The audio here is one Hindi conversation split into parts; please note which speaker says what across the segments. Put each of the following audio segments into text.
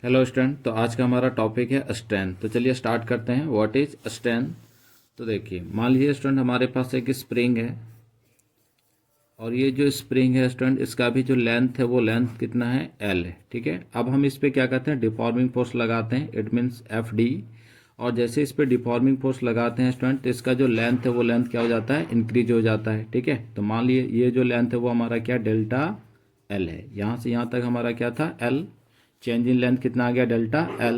Speaker 1: Hello student. तो आज का हमारा टॉपिक है स्ट्रेंथ। तो चलिए स्टार्ट करते हैं। What is strength. तो देखिए, मान लीजिए स्टूडेंट हमारे पास एक स्प्रिंग है और ये जो स्प्रिंग है स्टूडेंट, इसका भी जो लेंथ है वो लेंथ कितना है, एल है। ठीक है, अब हम इस पर क्या करते हैं, डिफॉर्मिंग फोर्स लगाते हैं। It means F D. और जैसे इस पर डिफॉर्मिंग फोर्स लगाते हैं स्टूडेंट, तो इसका जो लेंथ है वो लेंथ क्या हो जाता है, इंक्रीज हो जाता है। ठीक है, तो मान लीजिए ये जो लेंथ है वो हमारा क्या, डेल्टा एल है। यहाँ से यहाँ तक हमारा क्या था, एल। चेंज इन लेंथ कितना आ गया, डेल्टा एल।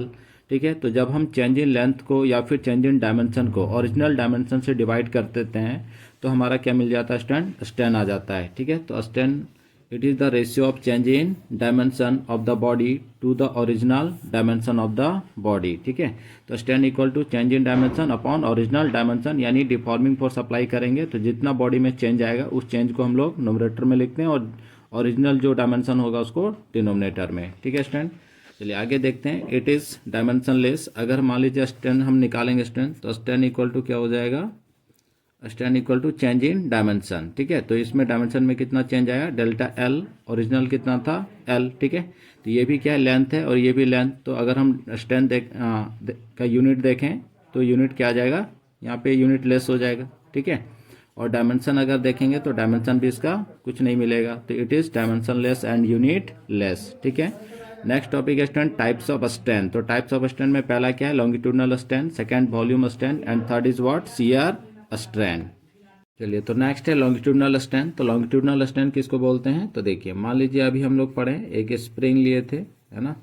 Speaker 1: ठीक है, तो जब हम चेंज इन लेंथ को या फिर चेंज इन डायमेंशन को ओरिजिनल डायमेंशन से डिवाइड कर देते हैं तो हमारा क्या मिल जाता है, स्टैन आ जाता है। ठीक है, तो strain it is the ratio of change in dimension of the body to the original dimension of the body. ठीक है, तो strain equal to change in dimension upon original dimension, यानी डिफॉर्मिंग फोर्स अप्लाई करेंगे तो जितना बॉडी में चेंज आएगा उस चेंज को हम लोग नोमरेटर में लिखते हैं और ओरिजिनल जो डायमेंशन होगा उसको डिनोमिनेटर में। ठीक है स्टूडेंट, चलिए आगे देखते हैं। It is dimension less. अगर मान लीजिए स्टैन हम निकालेंगे स्टैन, तो स्टैन इक्वल टू क्या हो जाएगा, strain equal to change in dimension. ठीक है, तो इसमें डायमेंशन में कितना चेंज आया, डेल्टा एल। ओरिजिनल कितना था, एल। ठीक है, तो ये भी क्या है, लेंथ है और ये भी लेंथ। तो अगर हम स्टैन का यूनिट देखें तो यूनिट क्या आ जाएगा, यहाँ पे यूनिट लेस हो जाएगा। ठीक है, और डायमेंशन अगर देखेंगे तो डायमेंशन भी इसका कुछ नहीं मिलेगा। तो it is dimension less and unit less. ठीक है, नेक्स्ट टॉपिक है स्टैंड, टाइप्स ऑफ स्टैंड। तो टाइप्स ऑफ स्टैंड में पहला क्या है, longitudinal stand, second volume stand and third is what, shear strand. चलिए, तो नेक्स्ट है लॉन्गिट्यूडनल स्टैंड। तो लॉन्गिट्यूडनल स्टैंड किसको बोलते हैं, तो देखिए मान लीजिए अभी हम लोग पढ़े एक स्प्रिंग लिए थे, है ना,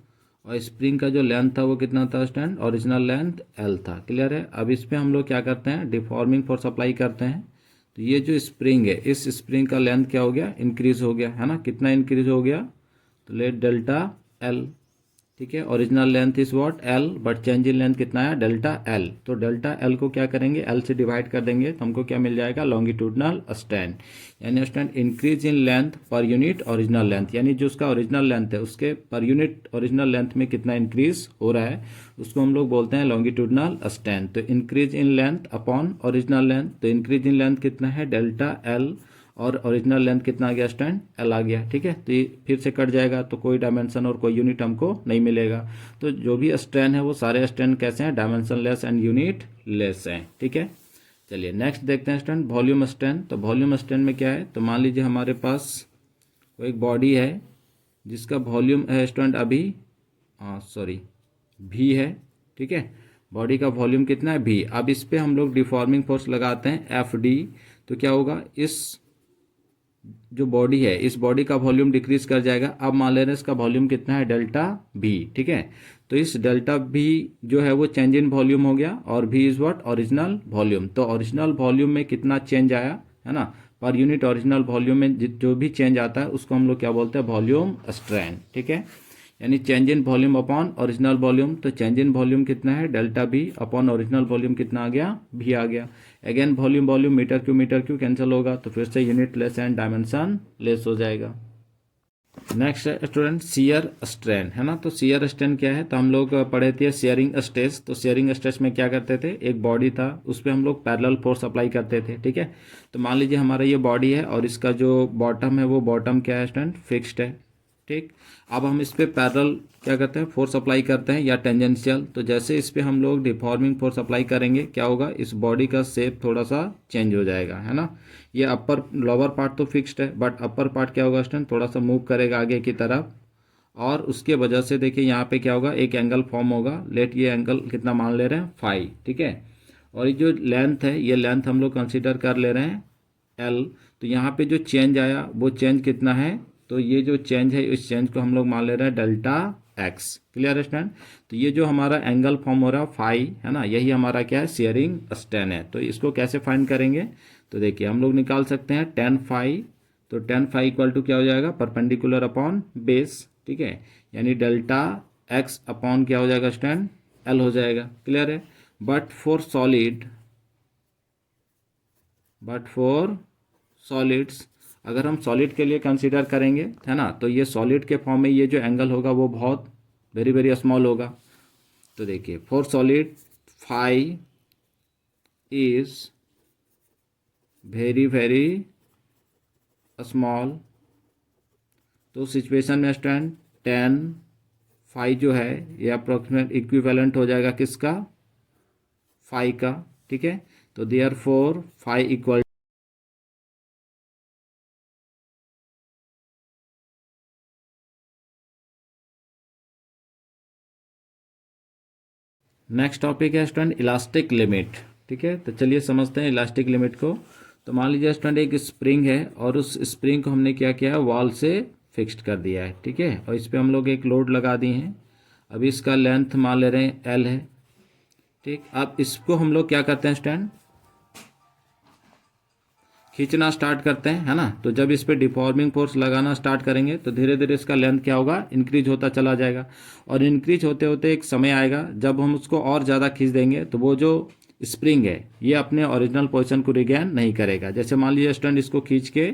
Speaker 1: और स्प्रिंग का जो लेंथ था वो कितना था स्टैंड, ओरिजिनल लेंथ एल था। क्लियर है, अब इस पर हम लोग क्या करते हैं, डिफॉर्मिंग फोर्स अप्लाई करते हैं। तो ये जो स्प्रिंग है, इस स्प्रिंग का लेंथ क्या हो गया, इंक्रीज हो गया, है ना। कितना इंक्रीज हो गया, तो लेट डेल्टा एल। ठीक है, original length is what, L, but change in length कितना है, डेल्टा एल। तो डेल्टा एल को क्या करेंगे, एल से डिवाइड कर देंगे तो हमको क्या मिल जाएगा, लॉन्गिट्यूडनल स्टैंड। यानी stand increase in length per unit original length, यानी जो उसका ओरिजिनल लेंथ है उसके पर यूनिट ओरिजिनल लेंथ में कितना इंक्रीज हो रहा है उसको हम लोग बोलते हैं लॉन्गिट्यूडनल स्टैंड। तो increase in length upon original length, तो इंक्रीज इन लेंथ कितना है, डेल्टा एल, और ओरिजिनल लेंथ कितना आ गया, स्टैंड एल आ गया। ठीक है, तो ये फिर से कट जाएगा तो कोई डायमेंशन और कोई यूनिट हमको नहीं मिलेगा। तो जो भी स्टैंड है वो सारे स्टैंड कैसे हैं, dimension less and unit less हैं। ठीक है, चलिए नेक्स्ट देखते हैं स्टैंड, वॉल्यूम स्टैंड। तो वॉल्यूम स्टैंड में क्या है, तो मान लीजिए हमारे पास कोई एक बॉडी है जिसका वॉल्यूम है स्टैंड अभी सॉरी भी है। ठीक है, बॉडी का वॉल्यूम कितना है, भी। अब इस पर हम लोग डिफॉर्मिंग फोर्स लगाते हैं एफ डी। तो क्या होगा, इस जो बॉडी है इस बॉडी का वॉल्यूम डिक्रीज कर जाएगा। अब मान ले रहे हैं इसका वॉल्यूम कितना है, डेल्टा भी। ठीक है, तो इस डेल्टा भी जो है वो चेंज इन वॉल्यूम हो गया और भी इज व्हाट, ओरिजिनल वॉल्यूम। तो ओरिजिनल वॉल्यूम में कितना चेंज आया, है ना, पर यूनिट ओरिजिनल वॉल्यूम में जो भी चेंज आता है उसको हम लोग क्या बोलते हैं, वॉल्यूम स्ट्रेन। ठीक है, यानी change in volume upon original volume. तो चेंज इन वॉल्यूम कितना है, delta V, upon original volume कितना आ गया, भी आ गया। Again volume volume metre cube cancel होगा तो फिर से unitless and dimensionless हो जाएगा। नेक्स्ट स्टूडेंट, शियर स्ट्रेन, है ना। तो शियर स्ट्रेन क्या है, तो हम लोग पढ़े थे शेयरिंग स्ट्रेस। तो शेयरिंग स्ट्रेस में क्या करते थे, एक बॉडी था उस पर हम लोग पैरेलल फोर्स अप्लाई करते थे। ठीक है, तो मान लीजिए हमारा ये बॉडी है और इसका जो बॉटम है वो बॉटम क्या है स्टूडेंट, फिक्स्ड है। ठीक, अब हम इस पर पैरेलल क्या करते हैं, फोर्स अप्लाई करते हैं या टेंजेंशियल। तो जैसे इस पर हम लोग डिफॉर्मिंग फोर्स अप्लाई करेंगे क्या होगा, इस बॉडी का शेप थोड़ा सा चेंज हो जाएगा, है ना। ये अपर लोअर पार्ट तो फिक्स्ड है बट अपर पार्ट क्या होगा स्टूडेंट, थोड़ा सा मूव करेगा आगे की तरफ और उसके वजह से देखिए यहाँ पे क्या होगा, एक एंगल फॉर्म होगा। लेट ये एंगल कितना मान ले रहे हैं, फाई। ठीक है, और ये जो लेंथ है ये लेंथ हम लोग कंसिडर कर ले रहे हैं एल। तो यहाँ पे जो चेंज आया वो चेंज कितना है, तो ये जो चेंज है इस चेंज को हम लोग मान ले रहे हैं डेल्टा एक्स। क्लियर है स्टैंड, तो ये जो हमारा एंगल फॉर्म हो रहा है फाई, है ना, यही हमारा क्या है, शेयरिंग स्टैन है। तो इसको कैसे फाइंड करेंगे, तो देखिए हम लोग निकाल सकते हैं टेन फाई। तो टेन फाई इक्वल टू क्या हो जाएगा, परपेंडिकुलर अपॉन बेस। ठीक है, यानी डेल्टा एक्स अपॉन क्या हो जाएगा स्टैंड, एल हो जाएगा। क्लियर है, but for solid, but for solids, अगर हम सॉलिड के लिए कंसीडर करेंगे, है ना, तो ये सॉलिड के फॉर्म में ये जो एंगल होगा वो बहुत वेरी वेरी स्मॉल होगा। तो देखिए for solid phi is very very small. तो सिचुएशन में स्टैंड टेन फाई जो है ये अप्रोक्सीमेट इक्विवेलेंट हो जाएगा किसका, फाई का, ठीक है। तो therefore phi equal, next topic है स्टूडेंट इलास्टिक लिमिट, ठीक है। तो चलिए समझते हैं इलास्टिक लिमिट को। तो मान लीजिए स्टूडेंट एक स्प्रिंग है और उस स्प्रिंग को हमने क्या किया है, वॉल से फिक्स्ड कर दिया है, ठीक है, और इस पर हम लोग एक लोड लगा दिए हैं। अभी इसका लेंथ मान ले रहे हैं एल है, ठीक। अब इसको हम लोग क्या करते हैं स्टूडेंट, खींचना स्टार्ट करते हैं, है ना। तो जब इस पर डिफॉर्मिंग फोर्स लगाना स्टार्ट करेंगे तो धीरे धीरे इसका लेंथ क्या होगा, इंक्रीज होता चला जाएगा। और इंक्रीज होते होते एक समय आएगा जब हम उसको और ज़्यादा खींच देंगे तो वो जो स्प्रिंग है ये अपने ओरिजिनल पोजीशन को रिगेन नहीं करेगा। जैसे मान लीजिए स्टूडेंट इसको खींच के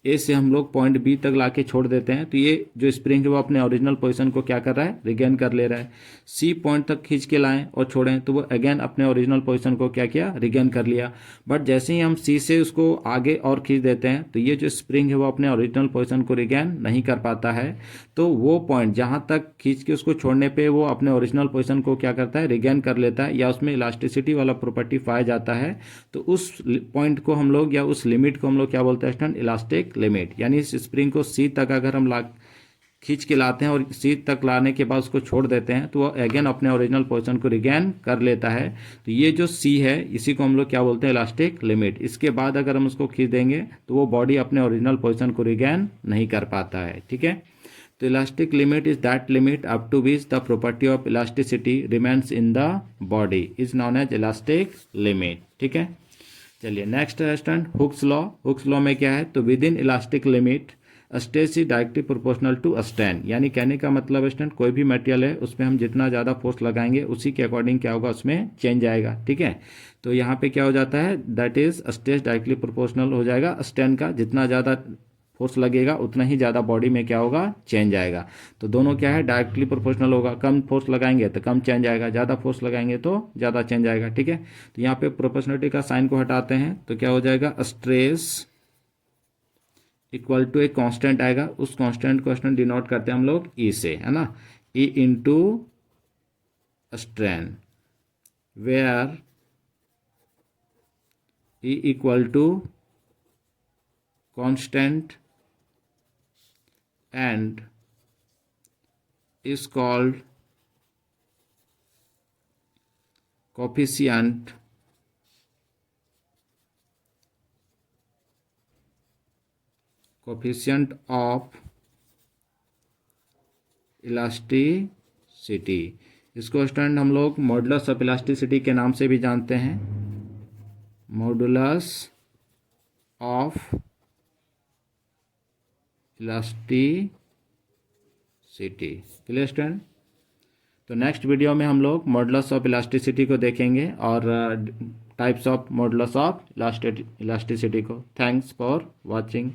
Speaker 1: ए से हम लोग पॉइंट बी तक लाके छोड़ देते हैं तो ये जो स्प्रिंग है वो अपने ओरिजिनल पोजीशन को क्या कर रहा है, रिगेन कर ले रहा है। सी पॉइंट तक खींच के लाएं और छोड़ें तो वो अगेन अपने ओरिजिनल पोजीशन को क्या किया, रिगेन कर लिया। बट जैसे ही हम सी से उसको आगे और खींच देते हैं तो ये जो स्प्रिंग है वो अपने ओरिजिनल पोजीशन को रिगेन नहीं कर पाता है। तो वो पॉइंट जहाँ तक खींच के उसको छोड़ने पे वो अपने ओरिजिनल पोजीशन को क्या करता है, रिगेन कर लेता है, या उसमें इलास्टिसिटी वाला प्रॉपर्टी पाया जाता है। तो उस पॉइंट को हम लोग या उस लिमिट को हम लोग क्या बोलते हैं स्टूडेंट, इलास्टिक लिमिट। यानी इस स्प्रिंग को सी तक अगर हम खींच के लाते हैं और सी तक लाने के बाद उसको छोड़ देते हैं तो वो अगेन अपने ओरिजिनल पोजीशन को रिगेन कर लेता है। तो ये जो सी है इसी को हम लोग क्या बोलते हैं, इलास्टिक लिमिट। इसके बाद अगर हम उसको खींच देंगे तो वो बॉडी अपने ओरिजिनल पोजीशन को रिगेन नहीं कर पाता है, ठीक है। तो elastic limit is that limit up to which the property of elasticity remains in the body is known as elastic limit, ठीक है। चलिए नेक्स्ट है student Hooke's law. Hooke's law में क्या है, तो within elastic limit stress is directly proportional to strain. यानी कहने का मतलब स्टूडेंट कोई भी मटेरियल है उसमें हम जितना ज़्यादा फोर्स लगाएंगे उसी के अकॉर्डिंग क्या होगा, उसमें चेंज आएगा, ठीक है। तो यहाँ पे क्या हो जाता है, that is stress directly proportional हो जाएगा स्ट्रेन का। जितना ज़्यादा फोर्स लगेगा उतना ही ज़्यादा बॉडी में क्या होगा, चेंज आएगा। तो दोनों क्या है, डायरेक्टली प्रोपोर्शनल होगा। कम फोर्स लगाएंगे तो कम चेंज आएगा, ज़्यादा फोर्स लगाएंगे तो ज़्यादा चेंज आएगा, ठीक है। तो यहाँ पे प्रोपोर्शनलिटी का साइन को हटाते हैं तो क्या हो जाएगा, स्ट्रेस इक्वल टू एक कांस्टेंट आएगा। उस कांस्टेंट को स्टूडेंट डिनोट करते हैं हम लोग ई से, है ना, E into strain, where E equal to constant and is called coefficient of elasticity. इसको स्टूडेंट हम लोग मॉडुलस ऑफ इलास्टिसिटी के नाम से भी जानते हैं, modulus of elasticity. Clear student. तो नेक्स्ट वीडियो में हम लोग मॉडुलस ऑफ इलास्टिसिटी को देखेंगे और types of modulus of elasticity को। Thanks for watching.